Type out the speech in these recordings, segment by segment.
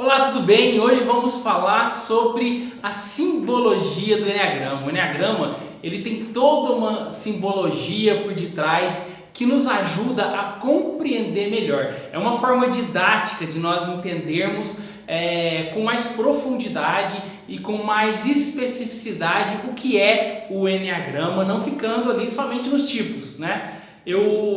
Olá, tudo bem? Hoje vamos falar sobre a simbologia do Enneagrama. O Enneagrama, ele tem toda uma simbologia por detrás que nos ajuda a compreender melhor. É uma forma didática de nós entendermos com mais profundidade e com mais especificidade o que é o Enneagrama, não ficando ali somente nos tipos, né?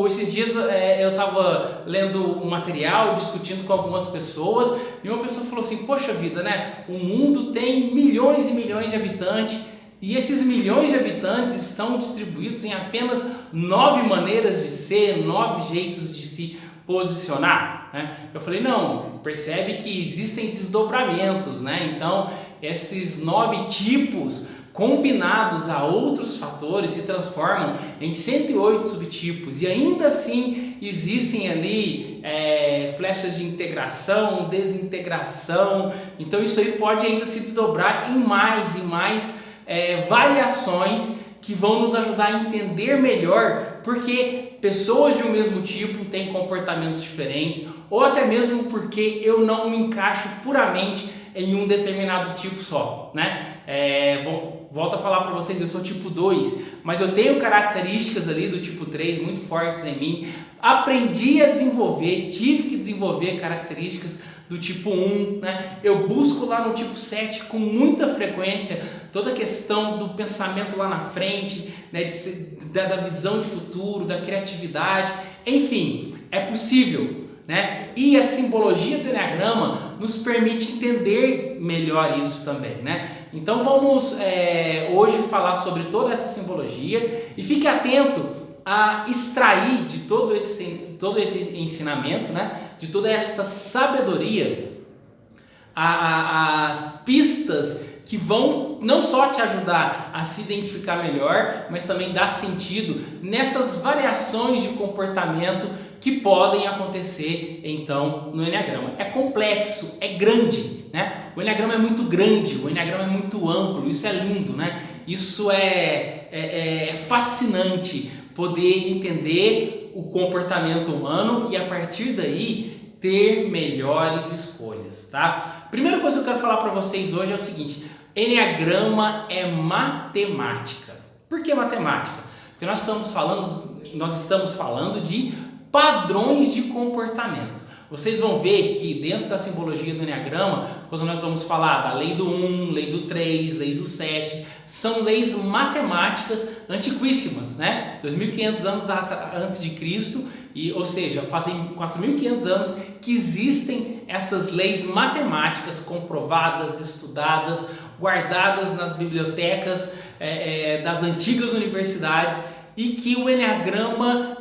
Esses dias eu estava lendo um material, discutindo com algumas pessoas, e uma pessoa falou assim: poxa vida, né? O mundo tem milhões e milhões de habitantes, e esses milhões de habitantes estão distribuídos em apenas 9 maneiras de ser, 9 jeitos de se posicionar, né? Eu falei, não, percebe que existem desdobramentos, né? Então, esses 9 tipos combinados a outros fatores se transformam em 108 subtipos, e ainda assim existem ali flechas de integração, desintegração. Então isso aí pode ainda se desdobrar em mais e mais variações que vão nos ajudar a entender melhor porque pessoas de um mesmo tipo têm comportamentos diferentes, ou até mesmo porque eu não me encaixo puramente em um determinado tipo só, né? Volto a falar para vocês, eu sou tipo 2, mas eu tenho características ali do tipo 3 muito fortes em mim. Aprendi a desenvolver, tive que desenvolver características do tipo 1, né? Eu busco lá no tipo 7 com muita frequência toda a questão do pensamento lá na frente, né? Da visão de futuro, da criatividade, enfim, é possível, né? E a simbologia do Enneagrama nos permite entender melhor isso também, né? Então vamos hoje falar sobre toda essa simbologia, e fique atento a extrair de todo esse ensinamento, né? De toda esta sabedoria, as pistas que vão não só te ajudar a se identificar melhor, mas também dar sentido nessas variações de comportamento que podem acontecer então no Enneagrama. É complexo, é grande, né? O Enneagrama é muito grande, o Enneagrama é muito amplo, isso é lindo, né? Isso é fascinante, poder entender o comportamento humano e a partir daí ter melhores escolhas, tá? Primeira coisa que eu quero falar para vocês hoje é o seguinte: Enneagrama é matemática. Por que matemática? Porque nós estamos falando de padrões de comportamento. Vocês vão ver que dentro da simbologia do Enneagrama, quando nós vamos falar da lei do 1, lei do 3, lei do 7, são leis matemáticas antiquíssimas, né? 2.500 anos antes de Cristo, ou seja, fazem 4.500 anos que existem essas leis matemáticas comprovadas, estudadas, guardadas nas bibliotecas das antigas universidades, e que o Enneagrama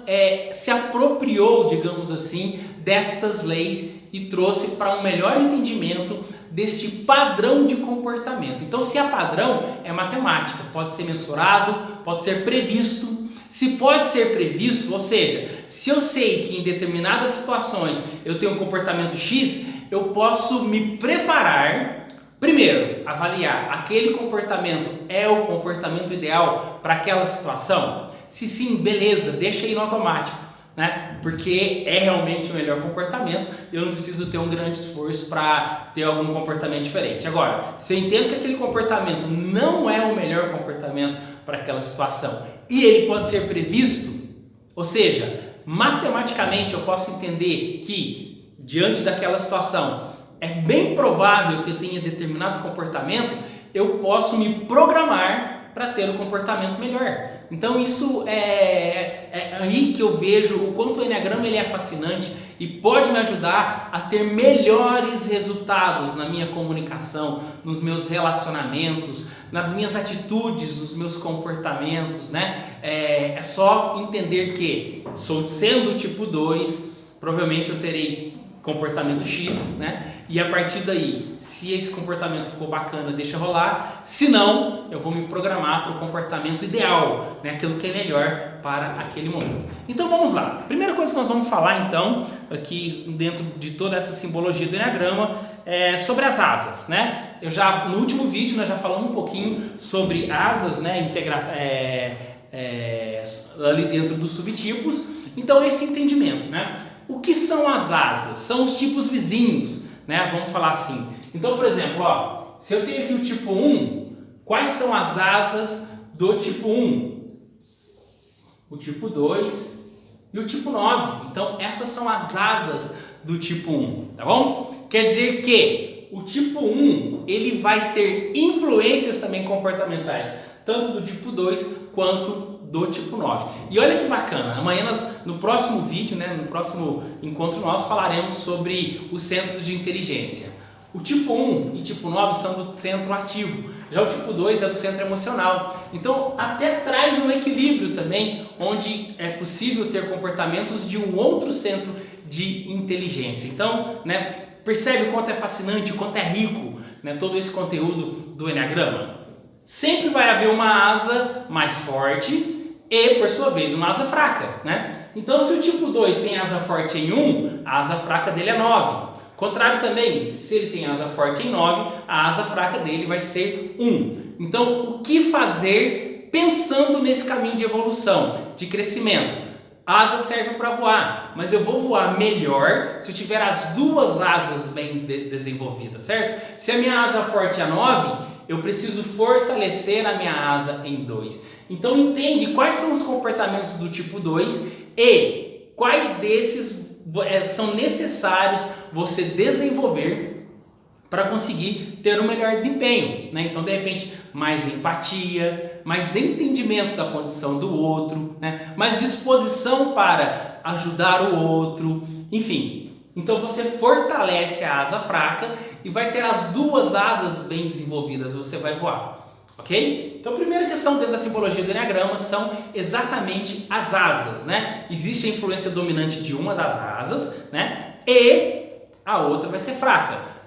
se apropriou, digamos assim, destas leis e trouxe para um melhor entendimento deste padrão de comportamento. Então, se é padrão, é matemática, pode ser mensurado, pode ser previsto. Se pode ser previsto, ou seja, se eu sei que em determinadas situações eu tenho um comportamento X, eu posso me preparar. Primeiro, avaliar aquele comportamento é o comportamento ideal para aquela situação? Se sim, beleza, deixa aí no automático, né? Porque é realmente o melhor comportamento, eu não preciso ter um grande esforço para ter algum comportamento diferente. Agora, se eu entendo que aquele comportamento não é o melhor comportamento para aquela situação e ele pode ser previsto, ou seja, matematicamente eu posso entender que diante daquela situação é bem provável que eu tenha determinado comportamento, eu posso me programar para ter um comportamento melhor. Então isso é aí que eu vejo o quanto o Enneagrama ele é fascinante e pode me ajudar a ter melhores resultados na minha comunicação, nos meus relacionamentos, nas minhas atitudes, nos meus comportamentos, né? É só entender que sendo tipo 2, provavelmente eu terei comportamento X, né? E a partir daí, se esse comportamento for bacana, deixa rolar. Se não, eu vou me programar para o comportamento ideal, né? Aquilo que é melhor para aquele momento. Então vamos lá. Primeira coisa que nós vamos falar então, aqui dentro de toda essa simbologia do Enneagrama, é sobre as asas, né? No último vídeo nós já falamos um pouquinho sobre asas, né? Ali dentro dos subtipos. Então esse entendimento, né? O que são as asas? São os tipos vizinhos, né? Vamos falar assim. Então, por exemplo, ó, se eu tenho aqui o tipo 1, quais são as asas do tipo 1? O tipo 2 e o tipo 9. Então, essas são as asas do tipo 1, tá bom? Quer dizer que o tipo 1, ele vai ter influências também comportamentais, tanto do tipo 2 quanto do tipo 9. E olha que bacana, amanhã no próximo vídeo, né, no próximo encontro nosso, falaremos sobre os centros de inteligência. O tipo 1 e tipo 9 são do centro ativo, já o tipo 2 é do centro emocional. Então até traz um equilíbrio também, onde é possível ter comportamentos de um outro centro de inteligência. Então, né, percebe o quanto é fascinante, o quanto é rico, né, todo esse conteúdo do Eneagrama? Sempre vai haver uma asa mais forte e, por sua vez, uma asa fraca, né? Então, se o tipo 2 tem asa forte em 1, a asa fraca dele é 9. Contrário também, se ele tem asa forte em 9, a asa fraca dele vai ser 1. Então, o que fazer pensando nesse caminho de evolução, de crescimento? A asa serve para voar, mas eu vou voar melhor se eu tiver as duas asas bem desenvolvidas, certo? Se a minha asa forte é 9, eu preciso fortalecer a minha asa em 2. Então entende quais são os comportamentos do tipo 2 e quais desses são necessários você desenvolver para conseguir ter um melhor desempenho, né? Então, de repente, mais empatia, mais entendimento da condição do outro, né? Mais disposição para ajudar o outro, enfim. Então, você fortalece a asa fraca e vai ter as duas asas bem desenvolvidas, você vai voar, ok? Então, a primeira questão dentro da simbologia do Eneagrama são exatamente as asas, né? Existe a influência dominante de uma das asas, né? E a outra vai ser fraca.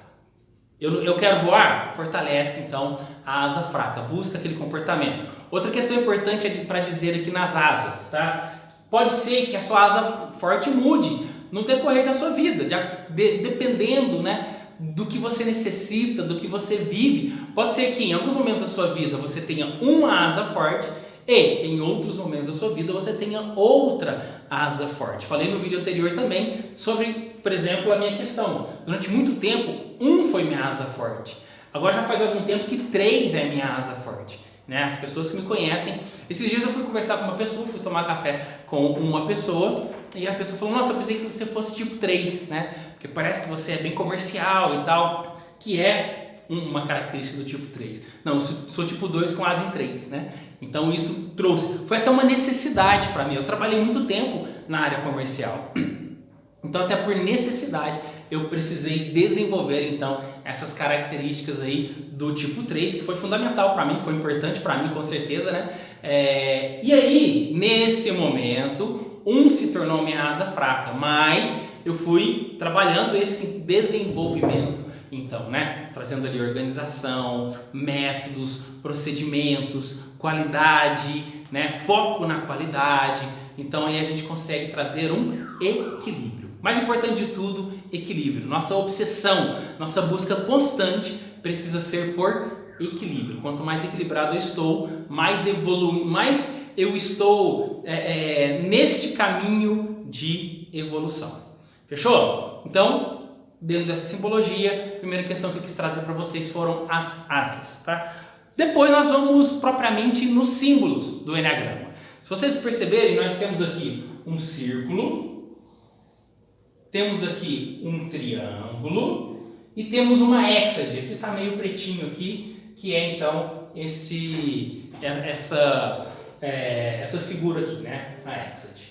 Eu quero voar? Fortalece então a asa fraca, busca aquele comportamento. Outra questão importante para dizer aqui nas asas, tá? Pode ser que a sua asa forte mude no decorrer da sua vida, dependendo, né, do que você necessita, do que você vive. Pode ser que em alguns momentos da sua vida você tenha uma asa forte e em outros momentos da sua vida você tenha outra asa forte. Falei no vídeo anterior também sobre, por exemplo, a minha questão. Durante muito tempo, 1 foi minha asa forte. Agora já faz algum tempo que 3 é minha asa forte, né? As pessoas que me conhecem. Esses dias eu fui conversar com uma pessoa, fui tomar café com uma pessoa e a pessoa falou: nossa, eu pensei que você fosse tipo 3, né? Porque parece que você é bem comercial e tal, que é uma característica do tipo 3. Não, eu sou tipo 2 com asa em 3, né? Então isso trouxe, foi até uma necessidade para mim. Eu trabalhei muito tempo na área comercial, então até por necessidade eu precisei desenvolver então essas características aí do tipo 3, que foi fundamental para mim, foi importante para mim com certeza, né? E aí, nesse momento, 1 se tornou minha asa fraca, mas eu fui trabalhando esse desenvolvimento então, né? Trazendo ali organização, métodos, procedimentos, qualidade, né? Foco na qualidade. Então aí a gente consegue trazer um equilíbrio. Mais importante de tudo, equilíbrio. Nossa obsessão, nossa busca constante precisa ser por equilíbrio. Quanto mais equilibrado eu estou, mais eu estou neste caminho de evolução. Fechou? Então, dentro dessa simbologia, a primeira questão que eu quis trazer para vocês foram as asas, tá? Depois nós vamos propriamente nos símbolos do Eneagrama. Se vocês perceberem, nós temos aqui um círculo, temos aqui um triângulo e temos uma hexade. Aqui está meio pretinho aqui, que é então essa figura aqui, né? A hexade.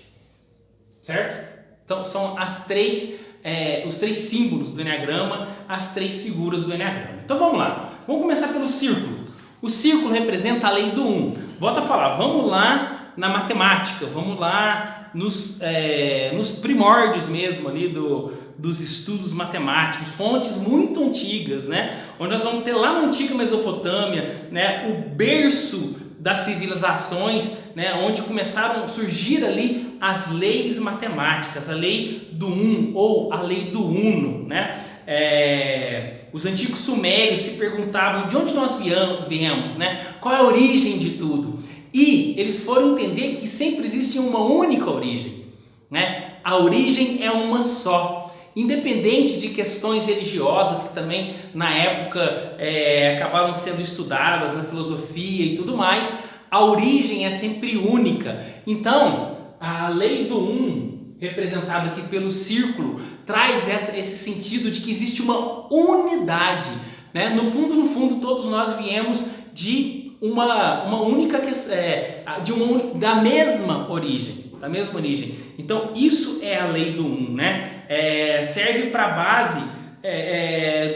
Certo? Então são os três símbolos do Eneagrama, as 3 figuras do Eneagrama. Então vamos lá. Vamos começar pelo círculo. O círculo representa a lei do 1. Volta a falar, vamos lá na matemática, vamos lá nos primórdios mesmo ali dos estudos matemáticos, fontes muito antigas, né? Onde nós vamos ter lá na antiga Mesopotâmia, né, o berço das civilizações, né, onde começaram a surgir ali as leis matemáticas, a lei do 1 ou a lei do uno, né? Os antigos sumérios se perguntavam de onde nós viemos, né? Qual é a origem de tudo? E eles foram entender que sempre existe uma única origem, né? A origem é uma só. independente de questões religiosas que também na época acabaram sendo estudadas na filosofia e tudo mais, a origem é sempre única. Então, a lei do um, representada aqui pelo círculo, traz esse sentido de que existe uma unidade, né? No fundo, todos nós viemos de uma única da mesma origem. Então, isso é a lei do um, né? Serve para base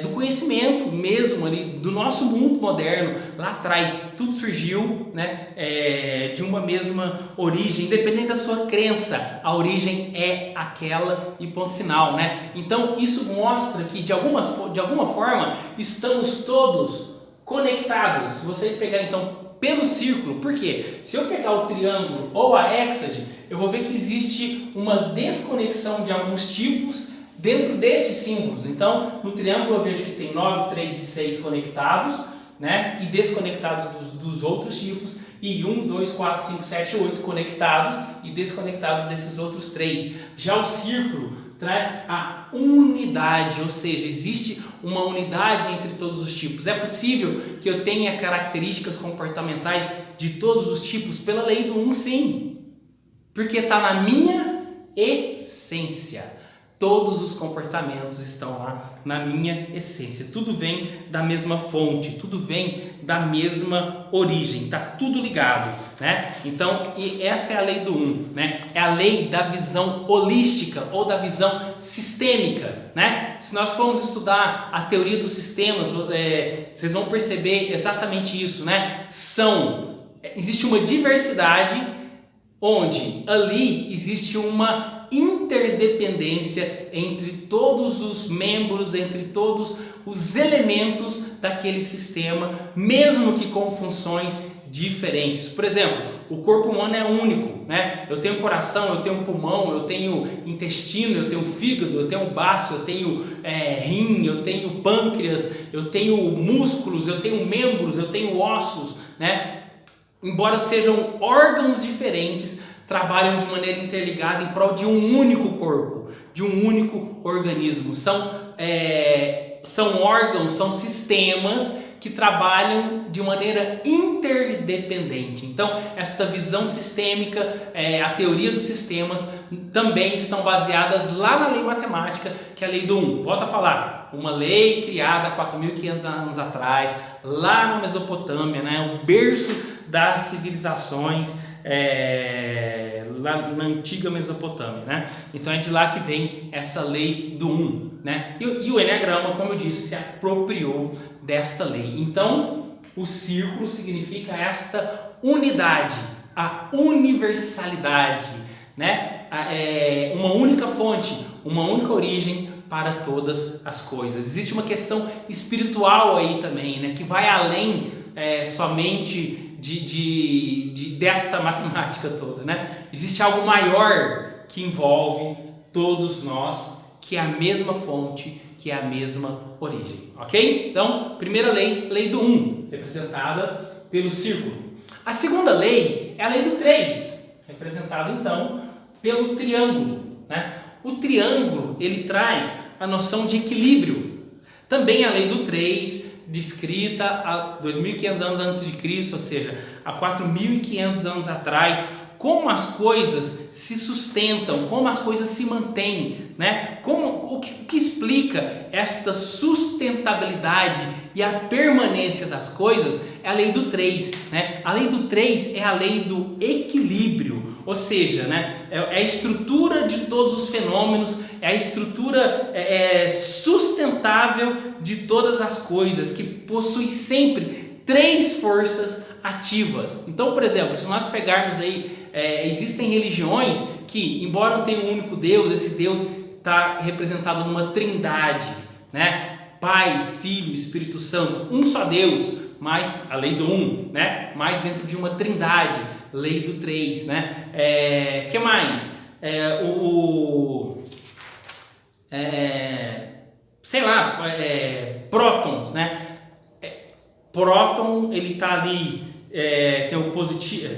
do conhecimento mesmo ali do nosso mundo moderno. Lá atrás tudo surgiu, né, de uma mesma origem, independente da sua crença, a origem é aquela e ponto final, né? Então isso mostra que de alguma forma estamos todos conectados. Se você pegar então pelo círculo, por quê? Se eu pegar o triângulo ou a hexade, eu vou ver que existe uma desconexão de alguns tipos dentro destes símbolos. Então, no triângulo eu vejo que tem 9, 3 e 6 conectados, né? E desconectados dos outros tipos, e 1, 2, 4, 5, 7, 8 conectados e desconectados desses outros 3. Já o círculo traz a unidade, ou seja, existe uma unidade entre todos os tipos. É possível que eu tenha características comportamentais de todos os tipos pela lei do 1, sim, porque está na minha essência. Todos os comportamentos estão lá na minha essência. Tudo vem da mesma fonte, tudo vem da mesma origem, está tudo ligado, né? Então, e essa é a lei do 1, né? É a lei da visão holística ou da visão sistêmica, né? Se nós formos estudar a teoria dos sistemas, vocês vão perceber exatamente isso, né? Existe uma diversidade onde ali existe uma interdependência entre todos os membros, entre todos os elementos daquele sistema, mesmo que com funções diferentes. Por exemplo, o corpo humano é único, né? Eu tenho coração, eu tenho pulmão, eu tenho intestino, eu tenho fígado, eu tenho baço, eu tenho rim, eu tenho pâncreas, eu tenho músculos, eu tenho membros, eu tenho ossos, né? Embora sejam órgãos diferentes, trabalham de maneira interligada em prol de um único corpo, de um único organismo. São órgãos, são sistemas que trabalham de maneira interdependente. Então, esta visão sistêmica, a teoria dos sistemas, também estão baseadas lá na lei matemática, que é a lei do 1. Volto a falar, uma lei criada há 4.500 anos atrás, lá na Mesopotâmia, né, o berço das civilizações, lá na antiga Mesopotâmia, né? Então é de lá que vem essa lei do 1, né? E o Enneagrama, como eu disse, se apropriou desta lei. Então o círculo significa esta unidade, a universalidade, né? Uma única fonte, uma única origem para todas as coisas. Existe uma questão espiritual aí também, né? Que vai além somente desta matemática toda, né? Existe algo maior que envolve todos nós, que é a mesma fonte, que é a mesma origem, ok? Então, primeira lei, lei do 1, representada pelo círculo. A segunda lei é a lei do 3, representada então pelo triângulo, né? O triângulo, ele traz a noção de equilíbrio. Também a lei do 3, descrita há 2.500 anos antes de Cristo, ou seja, há 4.500 anos atrás, como as coisas se sustentam, como as coisas se mantêm, né? O que explica esta sustentabilidade e a permanência das coisas é a lei do 3, né? A lei do 3 é a lei do equilíbrio, ou seja, né, é a estrutura de todos os fenômenos, é a estrutura sustentável de todas as coisas, que possui sempre 3 forças ativas. Então, por exemplo, se nós pegarmos aí, existem religiões que, embora não tenham um único Deus, esse Deus está representado numa trindade, né? Pai, Filho, Espírito Santo, um só Deus, mas a lei do 1, né? Mas dentro de uma trindade, lei do 3, né? Que mais? Prótons, né? Próton, ele está ali, tem o positivo,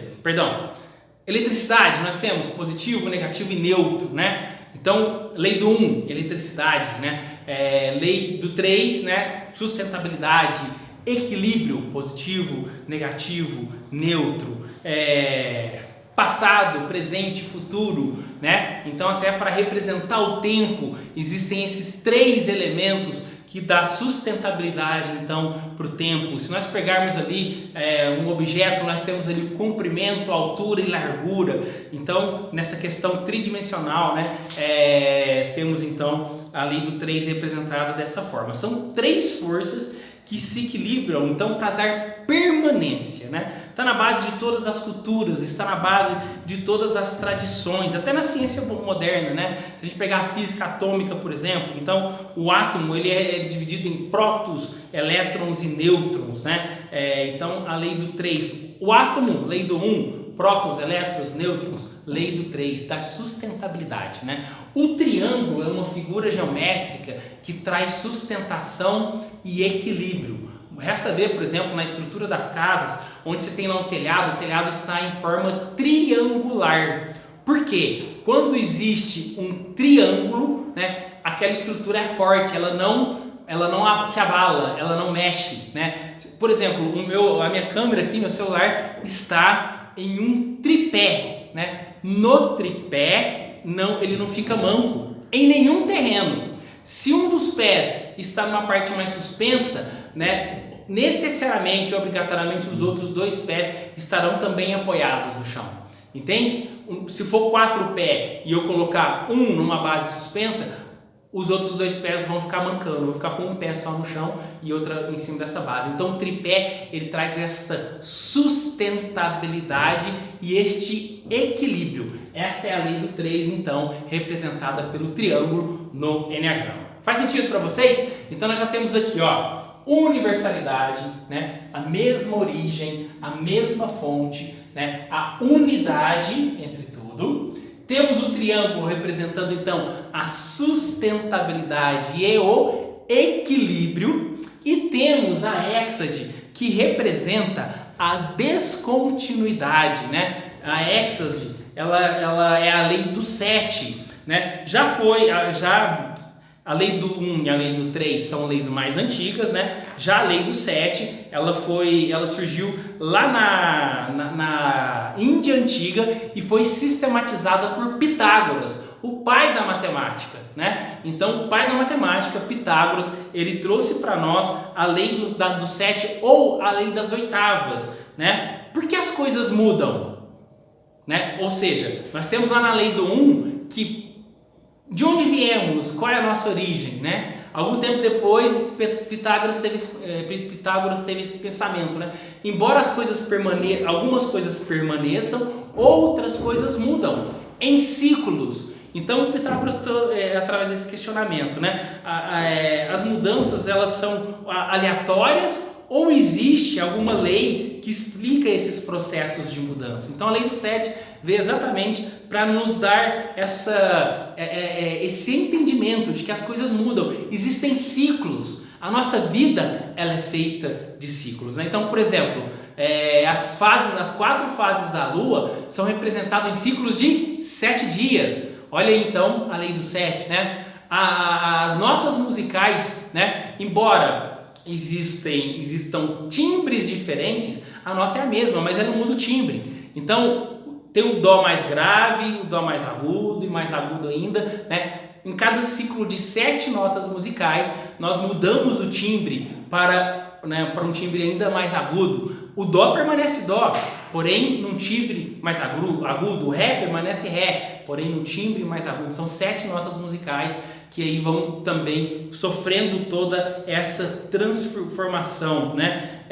eletricidade, nós temos positivo, negativo e neutro, né? Então, lei do 1, eletricidade, né? Lei do 3, né? Sustentabilidade, equilíbrio, positivo, negativo, neutro, passado, presente, futuro, né? Então, até para representar o tempo, existem esses 3 elementos que dá sustentabilidade, então, para o tempo. Se nós pegarmos ali um objeto, nós temos ali o comprimento, altura e largura. Então, nessa questão tridimensional, né, temos então a lei do 3 representada dessa forma. São 3 forças que se equilibram, então, para dar permanência, né? Está na base de todas as culturas, está na base de todas as tradições, até na ciência moderna, né? Se a gente pegar a física atômica, por exemplo, então, o átomo ele é dividido em prótons, elétrons e nêutrons, né? Então, a lei do 3, o átomo, lei do 1, prótons, elétrons, nêutrons, lei do 3, da sustentabilidade, né? O triângulo é uma figura geométrica que traz sustentação e equilíbrio. Resta ver, por exemplo, na estrutura das casas, onde você tem lá o telhado está em forma triangular. Por quê? Quando existe um triângulo, né, aquela estrutura é forte, ela não se abala, ela não mexe, né? Por exemplo, a minha câmera aqui, meu celular, está em um tripé, né? No tripé, ele não fica manco em nenhum terreno. Se um dos pés está numa parte mais suspensa, né, necessariamente, obrigatoriamente, os outros 2 pés estarão também apoiados no chão. Entende? Se for 4 pés e eu colocar um numa base suspensa, os outros 2 pés vão ficar mancando, vão ficar com um pé só no chão e outra em cima dessa base. Então, o tripé ele traz esta sustentabilidade e este equilíbrio. Essa é a lei do 3, então, representada pelo triângulo no Enneagrama. Faz sentido para vocês? Então, nós já temos aqui, ó, universalidade, né? A mesma origem, a mesma fonte, né? A unidade entre tudo. Temos o triângulo representando então a sustentabilidade e o equilíbrio, e temos a hexade que representa a descontinuidade, né? A hexade, ela é a lei do 7, né? A lei do 1 e a lei do 3 são leis mais antigas, né? Já a lei do 7, ela surgiu lá na Índia Antiga e foi sistematizada por Pitágoras, o pai da matemática, né? Então, o pai da matemática, Pitágoras, ele trouxe para nós a lei do 7 ou a lei das oitavas, né? Por que as coisas mudam? Né? Ou seja, nós temos lá na lei do 1 que de onde viemos, qual é a nossa origem, né? Algum tempo depois, Pitágoras teve esse pensamento, né? Embora algumas coisas permaneçam, outras coisas mudam em ciclos. Então, Pitágoras, através desse questionamento, né? As mudanças, elas são aleatórias ou existe alguma lei que explica esses processos de mudança? Então, a lei do 7 veio exatamente para nos dar esse entendimento de que as coisas mudam, existem ciclos, a nossa vida ela é feita de ciclos, né? Então, por exemplo, as 4 fases da Lua são representadas em ciclos de 7 dias. Olha aí, então a lei do 7, né? As notas musicais, né? Embora existam timbres diferentes, a nota é a mesma, mas ela não muda o timbre. Então, tem o Dó mais grave, o Dó mais agudo e mais agudo ainda, né? Em cada ciclo de 7 notas musicais, nós mudamos o timbre para um timbre ainda mais agudo. O Dó permanece Dó, porém num timbre mais agudo. O Ré permanece Ré, porém num timbre mais agudo. São 7 notas musicais que aí vão também sofrendo toda essa transformação, né?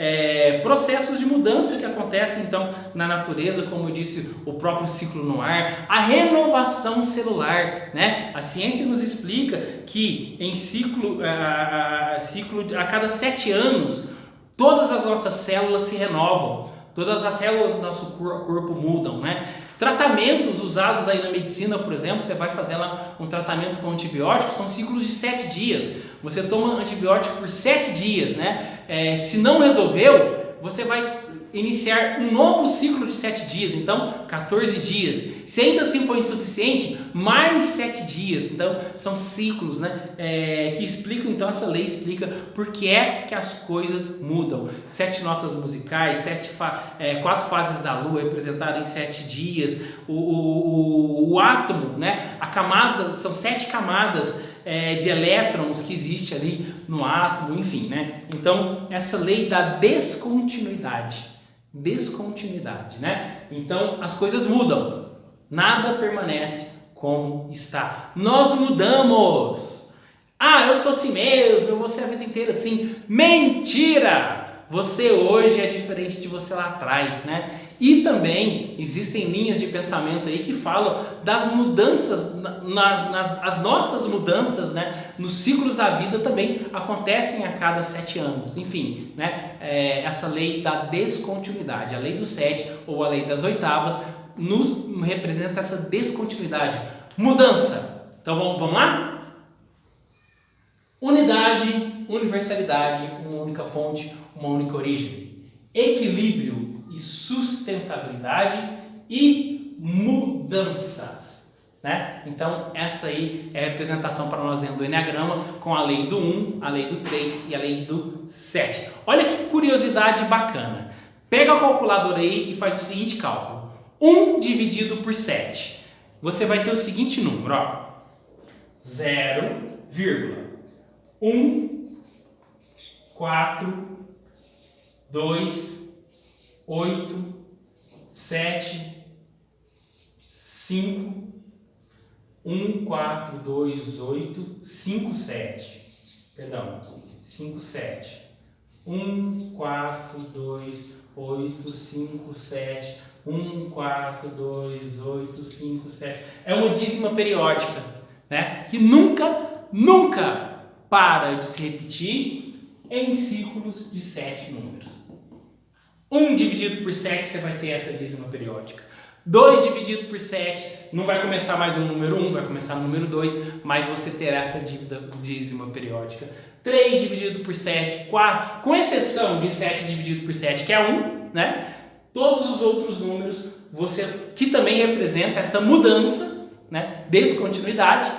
Processos de mudança que acontecem então na natureza, como eu disse, o próprio ciclo no ar, a renovação celular, né? A ciência nos explica que em a cada 7 anos todas as nossas células se renovam, todas as células do nosso corpo mudam, né? Tratamentos usados aí na medicina, por exemplo, você vai fazer lá um tratamento com antibiótico, são ciclos de 7 dias. Você toma antibiótico por 7 dias, né? Se não resolveu, você vai iniciar um novo ciclo de 7 dias, então 14 dias. Se ainda assim for insuficiente, mais 7 dias. Então são ciclos, né, que explicam, então essa lei explica por que é que as coisas mudam. 7 notas musicais, 4 fases da Lua representadas em 7 dias, o átomo, né, a camada, são 7 camadas de elétrons que existe ali no átomo, enfim, né? Então essa lei da descontinuidade, né? Então as coisas mudam, nada permanece como está. Nós mudamos. Ah, eu sou assim mesmo, eu vou ser a vida inteira assim. Mentira! Você hoje é diferente de você lá atrás, né? E também existem linhas de pensamento aí que falam das mudanças, as nossas mudanças, né, nos ciclos da vida também acontecem a cada 7 anos. Enfim, né, essa lei da descontinuidade, a lei do 7 ou a lei das oitavas, nos representa essa descontinuidade, mudança. Então vamos lá? Unidade, universalidade, uma única fonte, uma única origem. Equilíbrio e sustentabilidade e mudanças, né? Então essa aí é a representação para nós dentro do Enneagrama, com a lei do 1, a lei do 3 e a lei do 7. Olha que curiosidade bacana. Pega a calculadora aí e faz o seguinte cálculo. 1 dividido por 7. Você vai ter o seguinte número, ó. 0,1, 4, 2, 8, 7, 5, 1, 4, 2, 8, 5, 7. Perdão, 5, 7. 1, 4, 2, 8, 5, 7. 1, 4, 2, 8, 5, 7. É uma dízima periódica, né? Que nunca para de se repetir em ciclos de 7 números. 1 dividido por 7, você vai ter essa dízima periódica. 2 dividido por 7, não vai começar mais o número 1, vai começar o número 2, mas você terá essa dízima periódica. 3 dividido por 7, 4, com exceção de 7 dividido por 7, que é 1, né? Todos os outros números, que também representa esta mudança, né? Descontinuidade.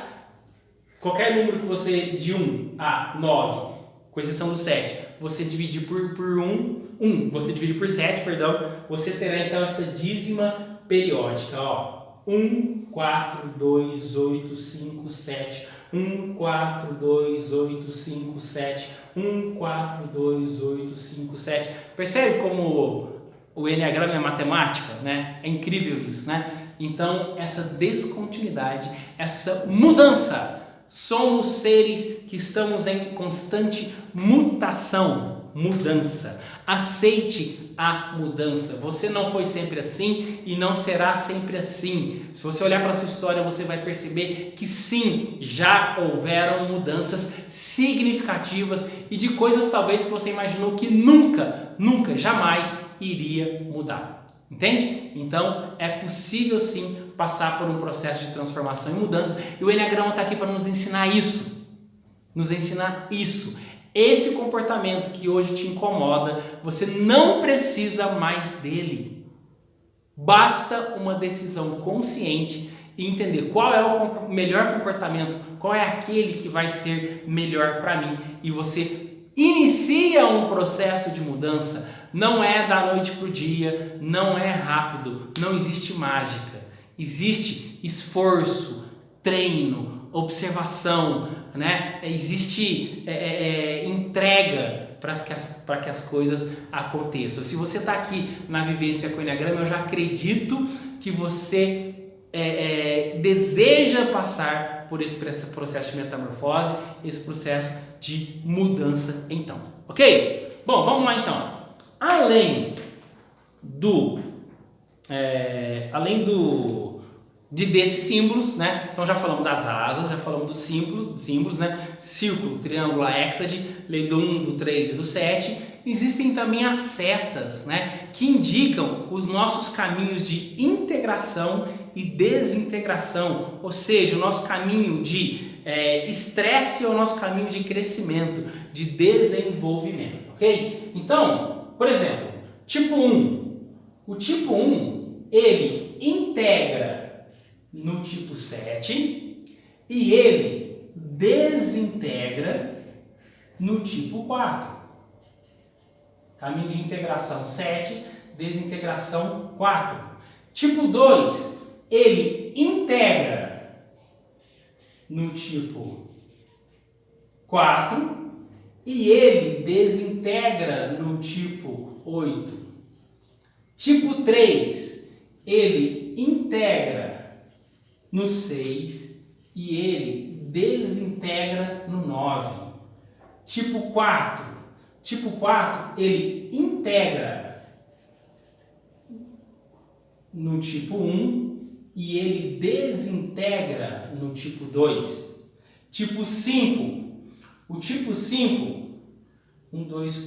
Qualquer número que você, de 1 a 9, com exceção do 7, você dividir por 1, você dividir por 7, perdão, você terá então essa dízima periódica, ó. 1, 4, 2, 8, 5, 7. 1, 4, 2, 8, 5, 7. 1, 4, 2, 8, 5, 7. Percebe como o Enneagrama é matemática, né? É incrível isso, né? Então, essa descontinuidade, essa mudança. Somos seres que estamos em constante mutação, mudança. Aceite a mudança. Você não foi sempre assim e não será sempre assim. Se você olhar para a sua história, você vai perceber que sim, já houveram mudanças significativas e de coisas talvez que você imaginou que nunca, jamais iria mudar. Entende? Então é possível sim passar por um processo de transformação e mudança, e o Enneagrama está aqui para nos ensinar isso. Esse comportamento que hoje te incomoda, você não precisa mais dele. Basta uma decisão consciente e entender qual é o melhor comportamento, qual é aquele que vai ser melhor para mim, e você inicia um processo de mudança. Não é da noite para o dia, não é rápido, não existe mágica. Existe esforço, treino, observação, né? Existe entrega para que as coisas aconteçam. Se você está aqui na vivência com o Enneagrama, eu já acredito que você deseja passar por esse processo de metamorfose, esse processo de mudança então. Ok? Bom, vamos lá então. Além desses símbolos, né? Então já falamos das asas, já falamos dos símbolos, né? Círculo, triângulo, a hexade, lei do 1, do 3 e do 7. Existem também as setas, né? Que indicam os nossos caminhos de integração e desintegração, ou seja, o nosso caminho de estresse ou o nosso caminho de crescimento, de desenvolvimento, ok? Então, por exemplo, Tipo 1. O tipo 1, ele integra no tipo 7 e ele desintegra no tipo 4. Caminho de integração 7, desintegração 4. Tipo 2, ele integra no tipo 4 e ele desintegra no tipo 8. Tipo 3, ele integra no 6 e ele desintegra no 9. Tipo 4, ele integra no tipo 1 e ele desintegra no tipo 2. Tipo 5, o tipo 5, 1, 2,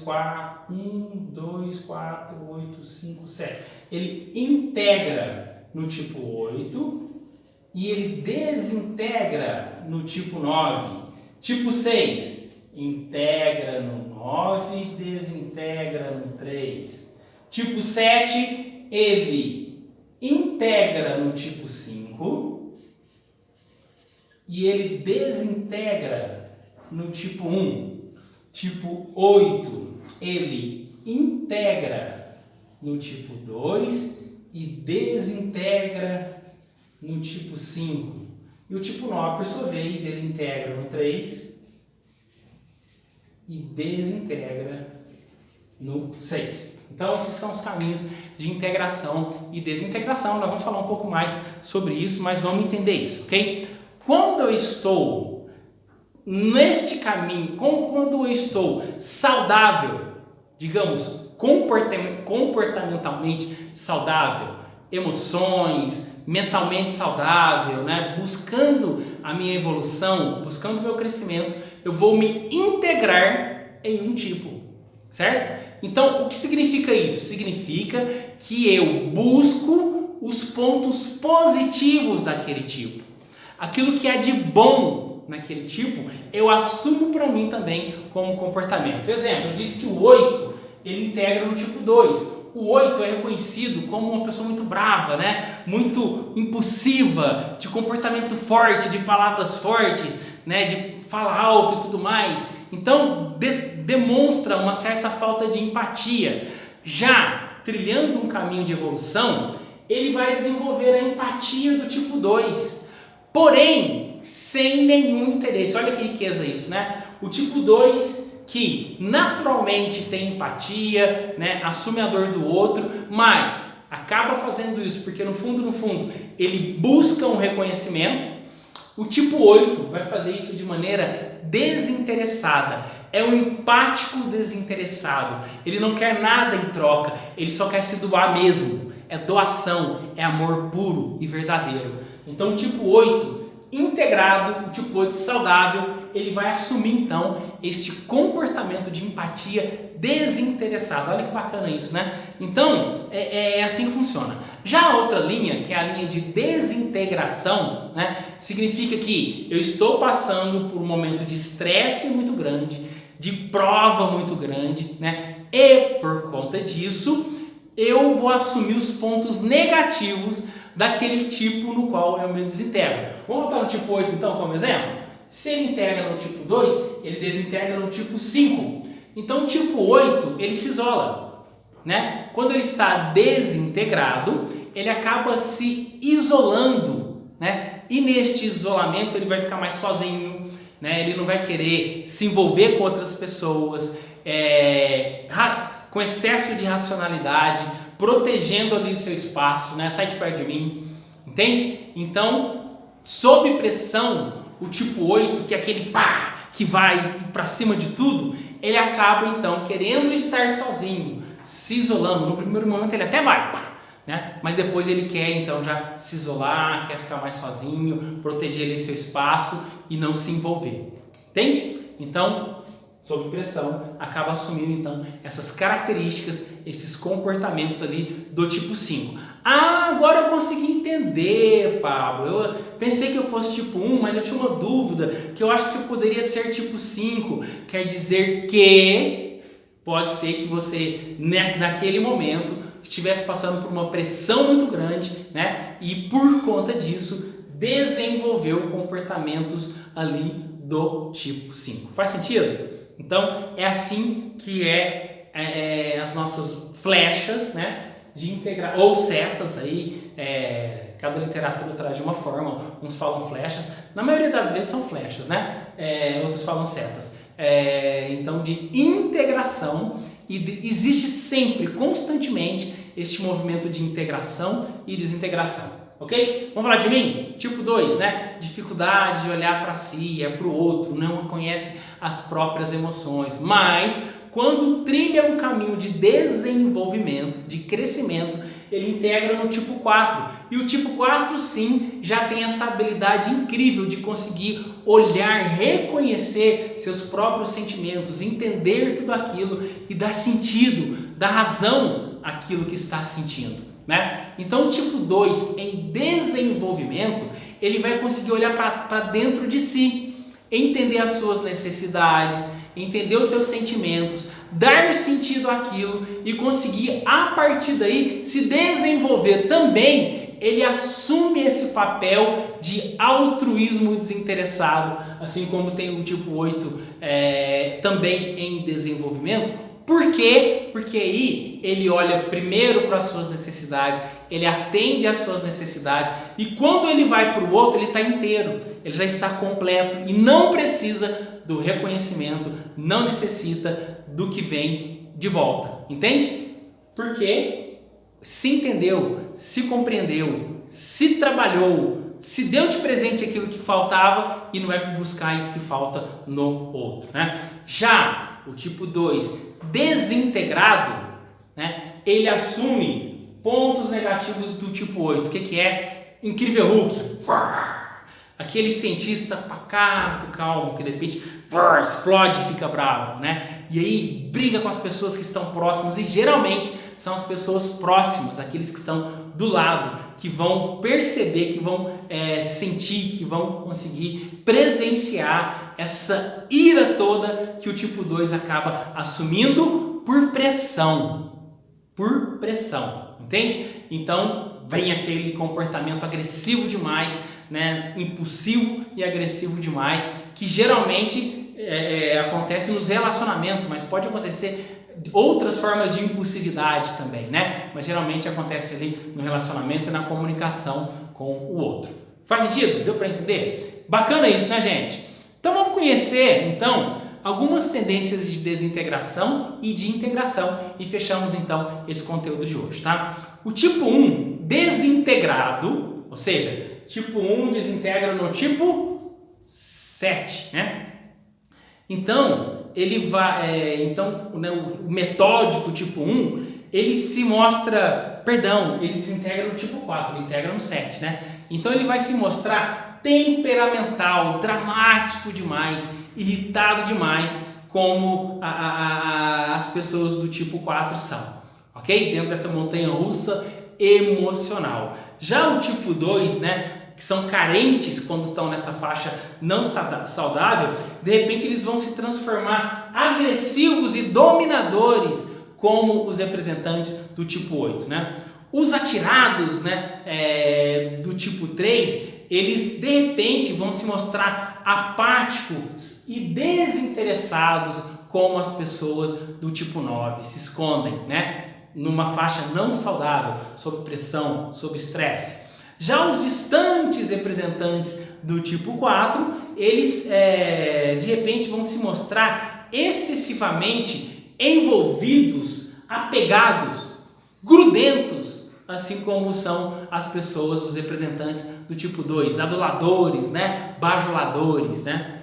4, 8, 5, 7. Ele integra no tipo 8 e ele desintegra no tipo 9. Tipo 6, integra no 9 e desintegra no 3. Tipo 7, ele integra no tipo 5 e ele desintegra no tipo 1. Tipo 8, ele integra no tipo 2 e desintegra no tipo 5. E o tipo 9, por sua vez, ele integra no 3 e desintegra no 6. Então, esses são os caminhos de integração e desintegração. Nós vamos falar um pouco mais sobre isso, mas vamos entender isso, ok? Quando eu estou neste caminho, quando eu estou saudável, digamos, comportamentalmente saudável, emoções, mentalmente saudável, né? Buscando a minha evolução, buscando o meu crescimento, eu vou me integrar em um tipo, certo? Então, o que significa isso? Significa que eu busco os pontos positivos daquele tipo. Aquilo que é de bom naquele tipo, eu assumo para mim também como comportamento. Exemplo, eu disse que o 8, ele integra no tipo 2. O 8 é reconhecido como uma pessoa muito brava, né? Muito impulsiva, de comportamento forte, de palavras fortes, né? De fala alto e tudo mais. Então, demonstra uma certa falta de empatia. Já trilhando um caminho de evolução, ele vai desenvolver a empatia do tipo 2. Porém, sem nenhum interesse. Olha que riqueza isso, né? O tipo 2, que naturalmente tem empatia, né? Assume a dor do outro, mas acaba fazendo isso porque no fundo, ele busca um reconhecimento. O tipo 8 vai fazer isso de maneira desinteressada. É um empático desinteressado. Ele não quer nada em troca, ele só quer se doar mesmo. É doação, é amor puro e verdadeiro. Então o tipo 8 integrado, o tipo 8 saudável, ele vai assumir então este comportamento de empatia desinteressado. Olha que bacana isso, né? Então, é assim que funciona. Já a outra linha, que é a linha de desintegração, né? Significa que eu estou passando por um momento de estresse muito grande, de prova muito grande, né? E por conta disso, eu vou assumir os pontos negativos daquele tipo no qual eu me desintegro. Vamos voltar no tipo 8 então como exemplo? Se ele integra no tipo 2, ele desintegra no tipo 5. Então o tipo 8, ele se isola, né? Quando ele está desintegrado, ele acaba se isolando, né? E neste isolamento ele vai ficar mais sozinho, né? Ele não vai querer se envolver com outras pessoas, com excesso de racionalidade, protegendo ali o seu espaço, né? Sai de perto de mim, entende? Então, sob pressão, o tipo 8, que é aquele que vai para cima de tudo, ele acaba então querendo estar sozinho, se isolando. No primeiro momento ele até vai, né? Mas depois ele quer então já se isolar, quer ficar mais sozinho, proteger ali seu espaço e não se envolver, entende? Então, sob pressão, acaba assumindo então essas características, esses comportamentos ali do tipo 5. Agora eu consegui entender, Pablo. Eu pensei que eu fosse tipo 1, mas eu tinha uma dúvida, que eu acho que eu poderia ser tipo 5. Quer dizer que, Pode ser que você, naquele momento, estivesse passando por uma pressão muito grande, né? E por conta disso, desenvolveu comportamentos ali do tipo 5. Faz sentido? Então, é assim que as nossas flechas, né? De integrar, ou setas aí, cada literatura traz de uma forma, uns falam flechas, na maioria das vezes são flechas, né? Outros falam setas. Então, de integração, e existe sempre, constantemente, este movimento de integração e desintegração, ok? Vamos falar de mim? Tipo 2, né? Dificuldade de olhar para si, para o outro, não conhece as próprias emoções, mas quando trilha um caminho de desenvolvimento, de crescimento, ele integra no tipo 4. E o tipo 4, sim, já tem essa habilidade incrível de conseguir olhar, reconhecer seus próprios sentimentos, entender tudo aquilo e dar sentido, dar razão àquilo que está sentindo, né? Então, o tipo 2, em desenvolvimento, ele vai conseguir olhar para dentro de si, entender as suas necessidades, entender os seus sentimentos, dar sentido àquilo e conseguir, a partir daí, se desenvolver também. Ele assume esse papel de altruísmo desinteressado, assim como tem o tipo 8 também em desenvolvimento. Por quê? Porque aí ele olha primeiro para as suas necessidades, ele atende às suas necessidades, e quando ele vai para o outro, ele está inteiro, ele já está completo e não precisa do reconhecimento, não necessita do que vem de volta, entende? Porque se entendeu, se compreendeu, se trabalhou, se deu de presente aquilo que faltava e não vai buscar isso que falta no outro, né? Já o tipo 2, desintegrado, né? Ele assume pontos negativos do tipo 8. O que é? Incrível Hulk. Aquele cientista pacato, calmo, que de repente explode e fica bravo, né? E aí briga com as pessoas que estão próximas, e geralmente são as pessoas próximas, aqueles que estão do lado, que vão perceber, que vão sentir, que vão conseguir presenciar essa ira toda que o tipo 2 acaba assumindo por pressão, entende? Então vem aquele comportamento agressivo demais, né? Impulsivo e agressivo demais, que geralmente acontece nos relacionamentos, mas pode acontecer outras formas de impulsividade também, né? Mas geralmente acontece ali no relacionamento e na comunicação com o outro. Faz sentido? Deu para entender? Bacana isso, né, gente? Então vamos conhecer, então, algumas tendências de desintegração e de integração, e fechamos então esse conteúdo de hoje, tá? O tipo 1, desintegrado, ou seja, tipo 1 desintegra no tipo 7, né? Então, ele vai, o metódico tipo 1, ele se mostra, ele desintegra no tipo 4, ele integra no 7, né? Então ele vai se mostrar temperamental, dramático demais, irritado demais, como as pessoas do tipo 4 são, ok? Dentro dessa montanha russa emocional. Já o tipo 2, né? Que são carentes quando estão nessa faixa não saudável, de repente eles vão se transformar agressivos e dominadores, como os representantes do tipo 8, né? Os atirados, né, do tipo 3, eles de repente vão se mostrar apáticos e desinteressados, como as pessoas do tipo 9, se escondem, né, numa faixa não saudável, sob pressão, sob estresse. Já os distantes representantes do tipo 4, eles de repente vão se mostrar excessivamente envolvidos, apegados, grudentos, assim como são as pessoas, os representantes do tipo 2, aduladores, né? Bajuladores, né?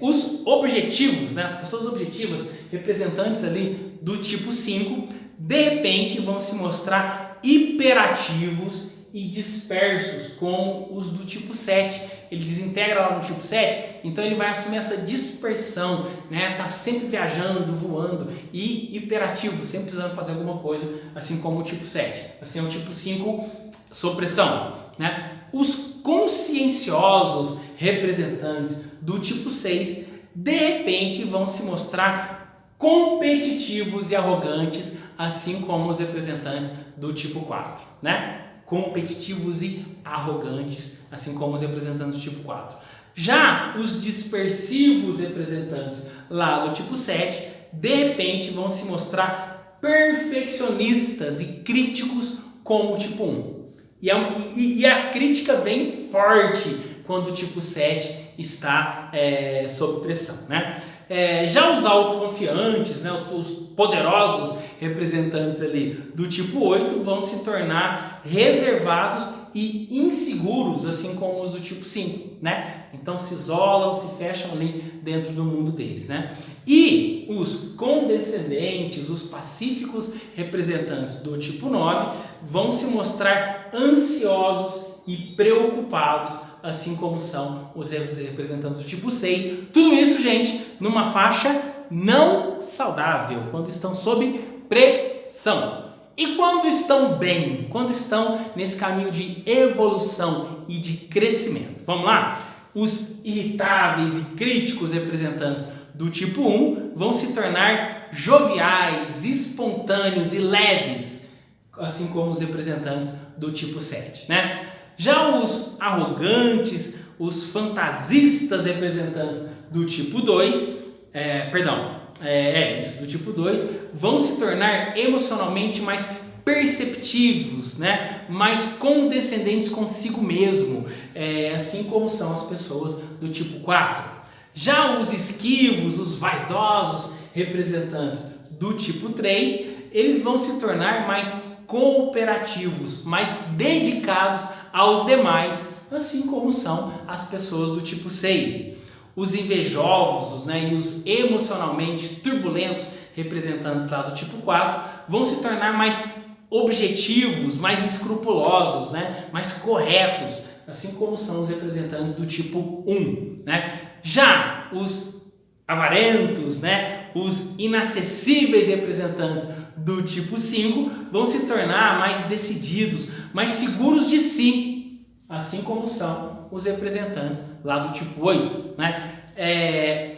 Os objetivos, né? As pessoas objetivas, representantes ali do tipo 5, de repente vão se mostrar hiperativos e dispersos, como os do tipo 7. Ele desintegra lá no tipo 7, então ele vai assumir essa dispersão, né? Tá sempre viajando, voando e hiperativo, sempre precisando fazer alguma coisa, assim como o tipo 7. Assim é o tipo 5 sob pressão, né? Os conscienciosos representantes do tipo 6, de repente vão se mostrar competitivos e arrogantes, assim como os representantes do tipo 4, né? Competitivos e arrogantes, assim como os representantes do tipo 4. Já os dispersivos representantes lá do tipo 7, de repente vão se mostrar perfeccionistas e críticos como o tipo 1. E a crítica vem forte quando o tipo 7 está sob pressão, né? Já os autoconfiantes, né, os poderosos representantes ali do tipo 8 vão se tornar reservados e inseguros, assim como os do tipo 5, né? Então se isolam, se fecham ali dentro do mundo deles, né? E os condescendentes, os pacíficos representantes do tipo 9 vão se mostrar ansiosos e preocupados, assim como são os representantes do tipo 6. Tudo isso, gente, numa faixa não saudável, quando estão sob pressão. E quando estão bem, quando estão nesse caminho de evolução e de crescimento? Vamos lá? Os irritáveis e críticos representantes do tipo 1 vão se tornar joviais, espontâneos e leves, assim como os representantes do tipo 7, né? Já os arrogantes, os fantasistas representantes do tipo 2, do tipo 2, vão se tornar emocionalmente mais perceptivos, né? Mais condescendentes consigo mesmo, assim como são as pessoas do tipo 4. Já os esquivos, os vaidosos representantes do tipo 3, eles vão se tornar mais cooperativos, mais dedicados aos demais, assim como são as pessoas do tipo 6. Os invejosos, né, e os emocionalmente turbulentos representantes lá do tipo 4 vão se tornar mais objetivos, mais escrupulosos, né, mais corretos, assim como são os representantes do tipo 1, né? Já os avarentos, né, os inacessíveis representantes do tipo 5 vão se tornar mais decididos, mais seguros de si, assim como são os representantes lá do tipo 8, né?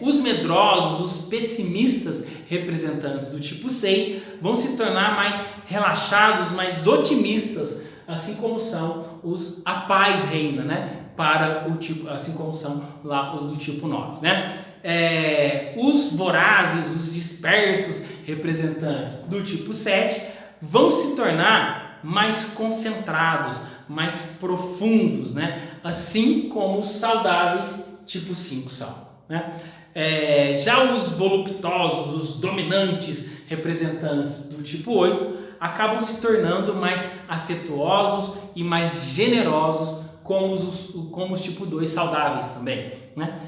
Os medrosos, os pessimistas representantes do tipo 6 vão se tornar mais relaxados, mais otimistas, assim como são a paz reina, né? Para o tipo, assim como são lá os do tipo 9, né? Os vorazes, os dispersos representantes do tipo 7 vão se tornar mais concentrados, mais profundos, né? Assim como os saudáveis tipo 5 são, né? Já os voluptuosos, os dominantes representantes do tipo 8 acabam se tornando mais afetuosos e mais generosos, como os tipo 2 saudáveis também, né?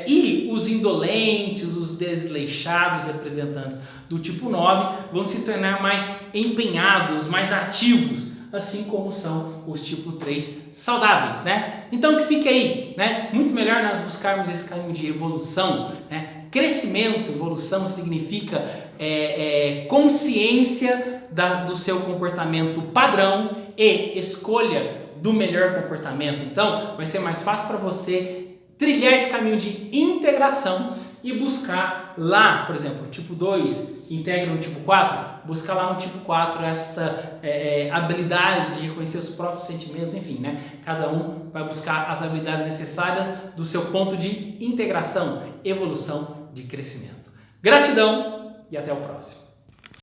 E os indolentes, os desleixados representantes do tipo 9 vão se tornar mais empenhados, mais ativos, assim como são os tipo 3 saudáveis, né? Então que fique aí, né? Muito melhor nós buscarmos esse caminho de evolução, né? Crescimento, evolução significa consciência do seu comportamento padrão e escolha do melhor comportamento. Então vai ser mais fácil para você trilhar esse caminho de integração e buscar lá, por exemplo, o tipo 2 integra no tipo 4, buscar lá no tipo 4 esta habilidade de reconhecer os próprios sentimentos, enfim, né? Cada um vai buscar as habilidades necessárias do seu ponto de integração, evolução, de crescimento. Gratidão e até o próximo.